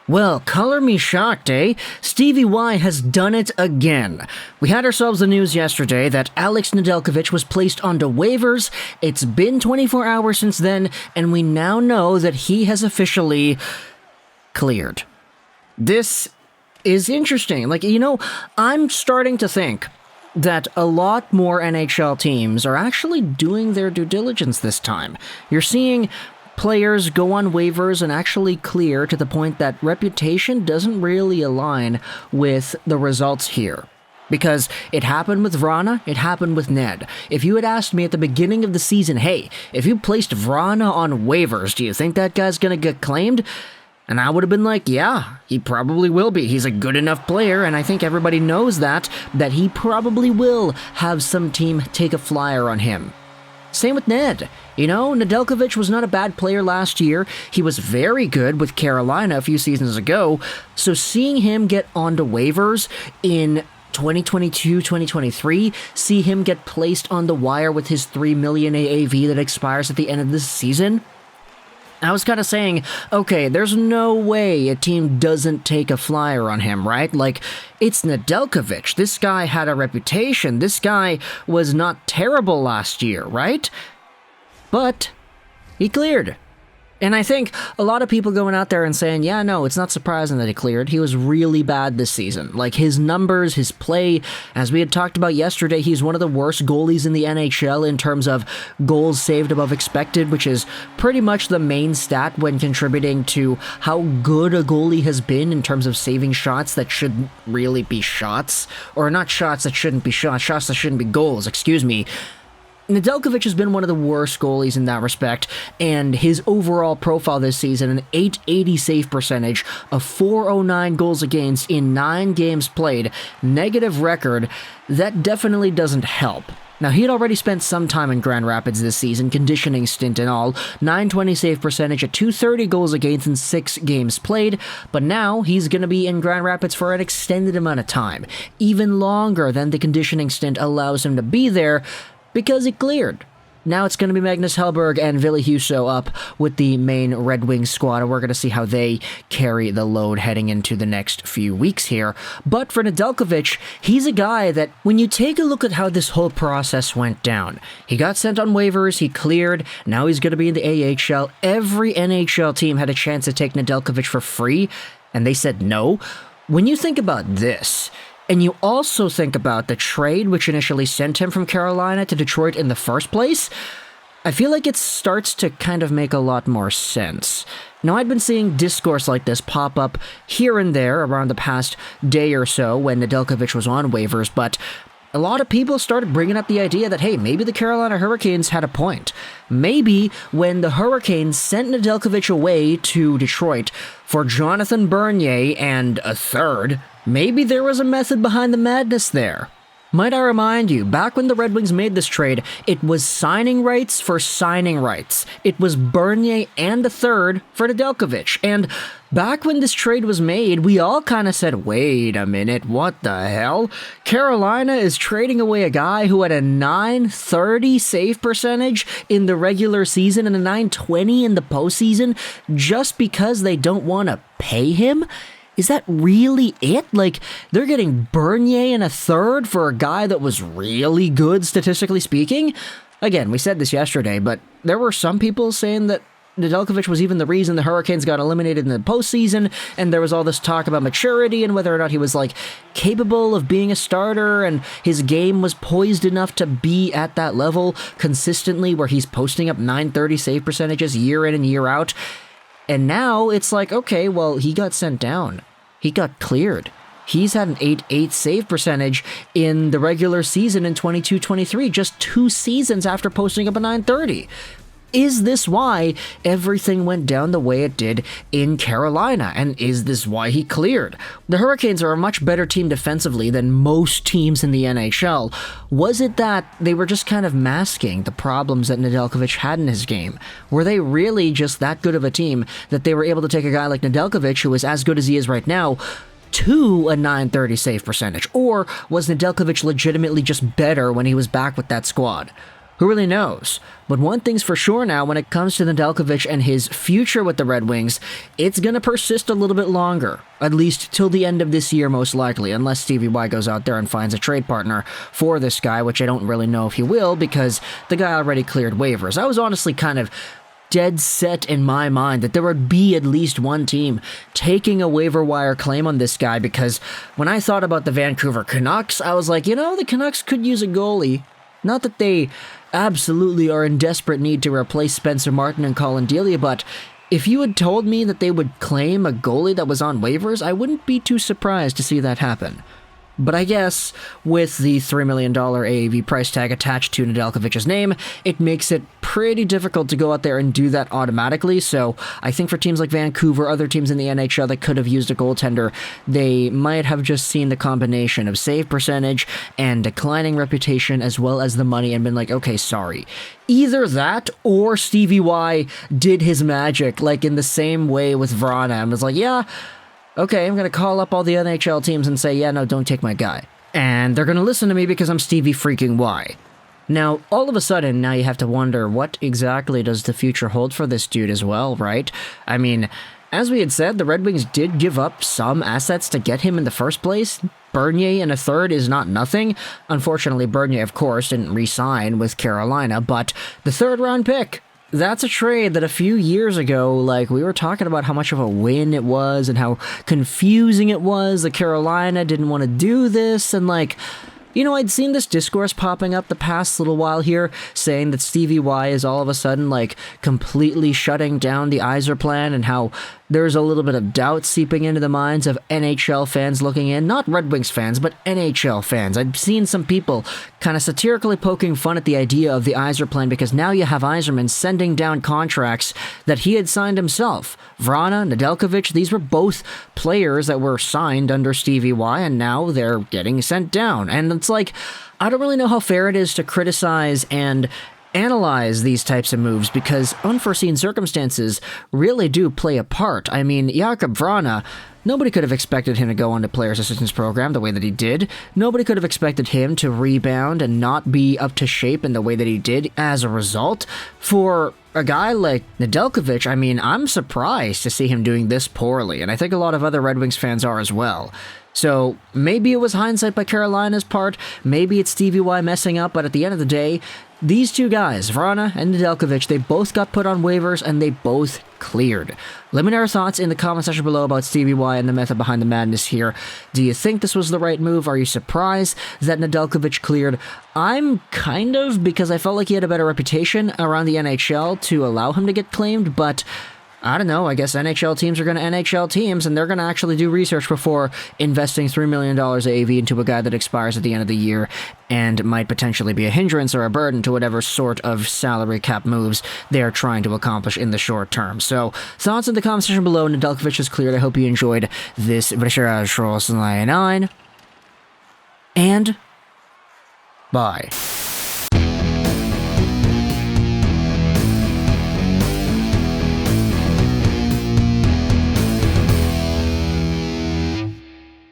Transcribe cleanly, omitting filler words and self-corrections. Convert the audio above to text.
Well, color me shocked, eh? Stevie Y has done it again. We had ourselves the news yesterday that Alex Nedeljkovic was placed onto waivers. It's been 24 hours since then, and we now know that he has officially cleared. This is interesting. I'm starting to think that a lot more NHL teams are actually doing their due diligence this time. You're seeing players go on waivers and actually clear to the point that reputation doesn't really align with the results here. Because it happened with Vrana, it happened with Ned. If you had asked me at the beginning of the season, hey, if you placed Vrana on waivers, do you think that guy's gonna get claimed? And I would have been like, yeah, he probably will be. He's a good enough player, and I think everybody knows that he probably will have some team take a flyer on him. Same with Ned. Nedeljkovic was not a bad player last year. He was very good with Carolina a few seasons ago. So seeing him get onto waivers in 2022, 2023, see him get placed on the wire with his $3 million AAV that expires at the end of this season, I was kind of saying, okay, there's no way a team doesn't take a flyer on him, right? It's Nedeljkovic. This guy had a reputation. This guy was not terrible last year, right? But he cleared. And I think a lot of people going out there and saying, yeah, no, it's not surprising that he cleared. He was really bad this season. His numbers, his play, as we had talked about yesterday, he's one of the worst goalies in the NHL in terms of goals saved above expected, which is pretty much the main stat when contributing to how good a goalie has been in terms of saving shots that shouldn't really be shots. Or not shots that shouldn't be shots, shots that shouldn't be goals, excuse me. Nedeljkovic has been one of the worst goalies in that respect, and his overall profile this season, an .880 save percentage, a .409 goals against in 9 games played, negative record, that definitely doesn't help. Now, he had already spent some time in Grand Rapids this season, conditioning stint and all, .920 save percentage at .230 goals against in 6 games played, but now he's going to be in Grand Rapids for an extended amount of time, even longer than the conditioning stint allows him to be there, because he cleared. Now it's going to be Magnus Hellberg and Ville Husso up with the main Red Wings squad, and we're going to see how they carry the load heading into the next few weeks here. But for Nedeljkovic, he's a guy that, when you take a look at how this whole process went down, he got sent on waivers, he cleared, now he's going to be in the AHL. Every NHL team had a chance to take Nedeljkovic for free, and they said no. When you think about this, and you also think about the trade which initially sent him from Carolina to Detroit in the first place, I feel like it starts to kind of make a lot more sense. Now, I'd been seeing discourse like this pop up here and there around the past day or so when Nedeljkovic was on waivers, but a lot of people started bringing up the idea that, hey, maybe the Carolina Hurricanes had a point. Maybe when the Hurricanes sent Nedeljkovic away to Detroit for Jonathan Bernier and a third, maybe there was a method behind the madness there. Might I remind you, back when the Red Wings made this trade, it was signing rights for signing rights. It was Bernier and a third for Nedeljkovic. And back when this trade was made, we all kind of said, wait a minute, what the hell? Carolina is trading away a guy who had a .930 save percentage in the regular season and a .920 in the postseason just because they don't want to pay him? Is that really it? They're getting Bernier and a third for a guy that was really good, statistically speaking? Again, we said this yesterday, but there were some people saying that Nedeljkovic was even the reason the Hurricanes got eliminated in the postseason, and there was all this talk about maturity and whether or not he was, capable of being a starter, and his game was poised enough to be at that level consistently where he's posting up .930 save percentages year in and year out. And now it's okay, well, he got sent down. He got cleared. He's had an .88 save percentage in the regular season in 22-23, just 2 seasons after posting up a .930. Is this why everything went down the way it did in Carolina? And is this why he cleared? The Hurricanes are a much better team defensively than most teams in the NHL. Was it that they were just kind of masking the problems that Nedeljkovic had in his game? Were they really just that good of a team that they were able to take a guy like Nedeljkovic, who is as good as he is right now, to a .930 save percentage? Or was Nedeljkovic legitimately just better when he was back with that squad? Who really knows? But one thing's for sure now when it comes to Nedeljkovic and his future with the Red Wings, it's going to persist a little bit longer. At least till the end of this year, most likely, unless Stevie Y goes out there and finds a trade partner for this guy, which I don't really know if he will because the guy already cleared waivers. I was honestly kind of dead set in my mind that there would be at least one team taking a waiver wire claim on this guy, because when I thought about the Vancouver Canucks, I was like, the Canucks could use a goalie. Not that they absolutely are in desperate need to replace Spencer Martin and Colin Delia, but if you had told me that they would claim a goalie that was on waivers, I wouldn't be too surprised to see that happen. But I guess with the $3 million AAV price tag attached to Nedeljkovic's name, it makes it pretty difficult to go out there and do that automatically. So I think for teams like Vancouver, other teams in the NHL that could have used a goaltender, they might have just seen the combination of save percentage and declining reputation as well as the money and been like, okay, sorry. Either that or Stevie Y did his magic, like in the same way with Vrana, and was like, yeah, okay, I'm going to call up all the NHL teams and say, yeah, no, don't take my guy. And they're going to listen to me because I'm Stevie freaking Y. Now, all of a sudden, now you have to wonder, what exactly does the future hold for this dude as well, right? I mean, as we had said, the Red Wings did give up some assets to get him in the first place. Bernier in a third is not nothing. Unfortunately, Bernier, of course, didn't re-sign with Carolina, but the third-round pick, that's a trade that a few years ago, we were talking about how much of a win it was and how confusing it was that Carolina didn't want to do this, and I'd seen this discourse popping up the past little while here, saying that Stevie Y is all of a sudden, completely shutting down the Yzer plan, and how there's a little bit of doubt seeping into the minds of NHL fans looking in. Not Red Wings fans, but NHL fans. I've seen some people kind of satirically poking fun at the idea of the Yzer plan, because now you have Yzerman sending down contracts that he had signed himself. Vrana, Nedeljkovic, these were both players that were signed under Stevie Y, and now they're getting sent down. And it's I don't really know how fair it is to criticize and analyze these types of moves, because unforeseen circumstances really do play a part. I mean, Jakub Vrana, nobody could have expected him to go on to Players Assistance Program the way that he did. Nobody could have expected him to rebound and not be up to shape in the way that he did as a result. For a guy like Nedeljkovic, I mean, I'm surprised to see him doing this poorly, and I think a lot of other Red Wings fans are as well. So maybe it was hindsight by Carolina's part, maybe it's Stevie Y messing up, but at the end of the day, these two guys, Vrana and Nedeljkovic, they both got put on waivers and they both cleared. Let me know your thoughts in the comment section below about Stevie Y and the method behind the madness here. Do you think this was the right move? Are you surprised that Nedeljkovic cleared? I'm kind of, because I felt like he had a better reputation around the NHL to allow him to get claimed, but I don't know, I guess NHL teams are going to NHL teams, and they're going to actually do research before investing $3 million AAV into a guy that expires at the end of the year and might potentially be a hindrance or a burden to whatever sort of salary cap moves they're trying to accomplish in the short term. So, thoughts in the comment section below. Nedeljkovic is cleared. I hope you enjoyed this Juraj 9, and bye.